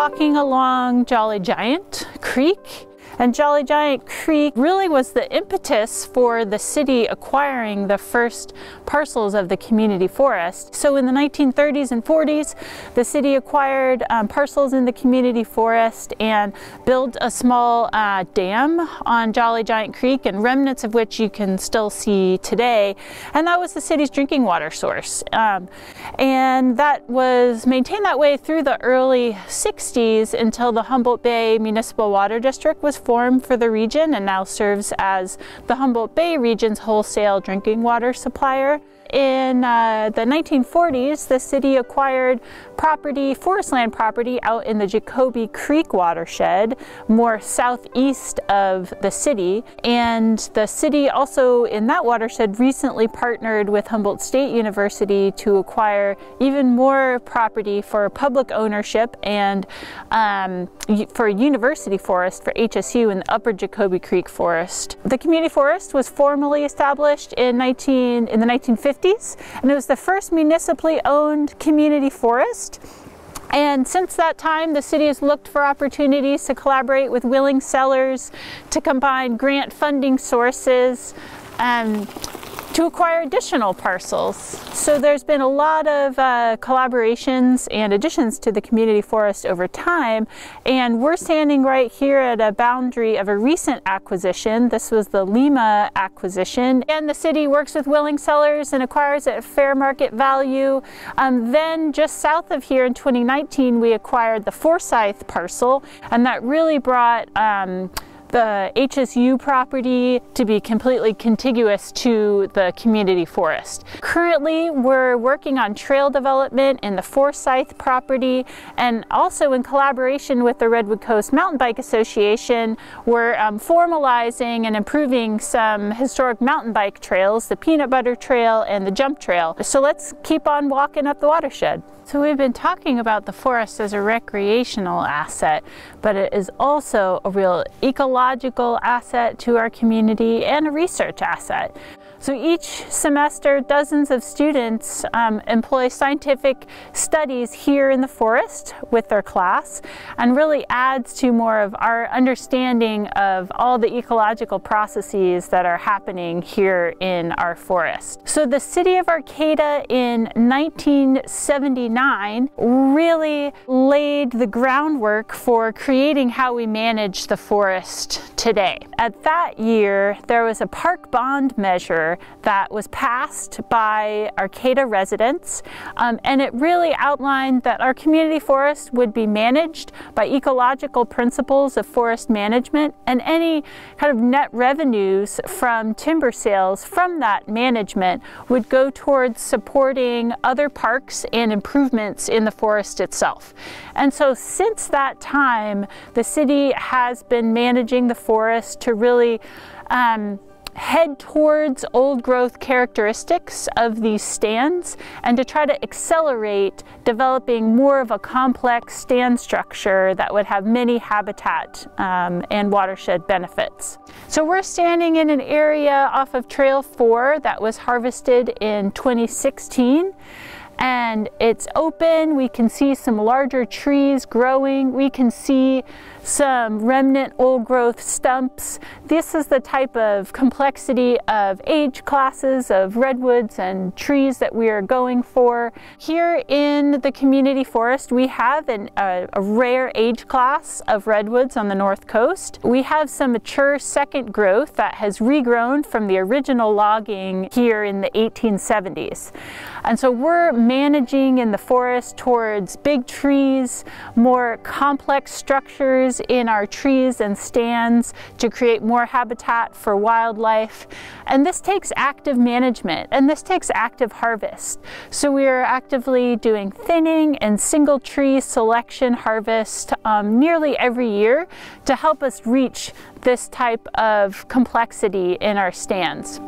walking along Jolly Giant Creek. And Jolly Giant Creek really was the impetus for the city acquiring the first parcels of the community forest. So in the 1930s and 40s, the city acquired parcels in the community forest and built a small dam on Jolly Giant Creek, and remnants of which you can still see today. And that was the city's drinking water source. And that was maintained that way through the early 60s until the Humboldt Bay Municipal Water District was formed for the region and now serves as the Humboldt Bay region's wholesale drinking water supplier. In the 1940s, the city acquired property, forest land property out in the Jacoby Creek watershed, more southeast of the city. And the city also in that watershed recently partnered with Humboldt State University to acquire even more property for public ownership and for a university forest for HSU in the upper Jacoby Creek forest. The community forest was formally established in the 1950s. And it was the first municipally owned community forest. And since that time, the city has looked for opportunities to collaborate with willing sellers, to combine grant funding sources, to acquire additional parcels. So there's been a lot of collaborations and additions to the community forest over time, and we're standing right here at a boundary of a recent acquisition. This was the Lima acquisition, and the city works with willing sellers and acquires at fair market value. Then just south of here in 2019, we acquired the Forsyth parcel, and that really brought the HSU property to be completely contiguous to the community forest. Currently, we're working on trail development in the Forsyth property, and also in collaboration with the Redwood Coast Mountain Bike Association, we're formalizing and improving some historic mountain bike trails, the Peanut Butter Trail and the Jump Trail. So let's keep on walking up the watershed. So we've been talking about the forest as a recreational asset, but it is also a real ecological asset to our community and a research asset. So each semester, dozens of students employ scientific studies here in the forest with their class, and really adds to more of our understanding of all the ecological processes that are happening here in our forest. So the city of Arcata in 1979 really laid the groundwork for creating how we manage the forest today. At that year, there was a park bond measure that was passed by Arcata residents, and it really outlined that our community forest would be managed by ecological principles of forest management, and any kind of net revenues from timber sales from that management would go towards supporting other parks and improvements in the forest itself. And so since that time, the city has been managing the forest to really head towards old growth characteristics of these stands, and to try to accelerate developing more of a complex stand structure that would have many habitat and watershed benefits. So we're standing in an area off of Trail 4 that was harvested in 2016. And it's open. We can see some larger trees growing. We can see some remnant old growth stumps. This is the type of complexity of age classes of redwoods and trees that we are going for. Here in the community forest, we have a rare age class of redwoods on the north coast. We have some mature second growth that has regrown from the original logging here in the 1870s. And so we're managing in the forest towards big trees, more complex structures in our trees and stands to create more habitat for wildlife. And this takes active management, and this takes active harvest. So we are actively doing thinning and single tree selection harvest nearly every year to help us reach this type of complexity in our stands.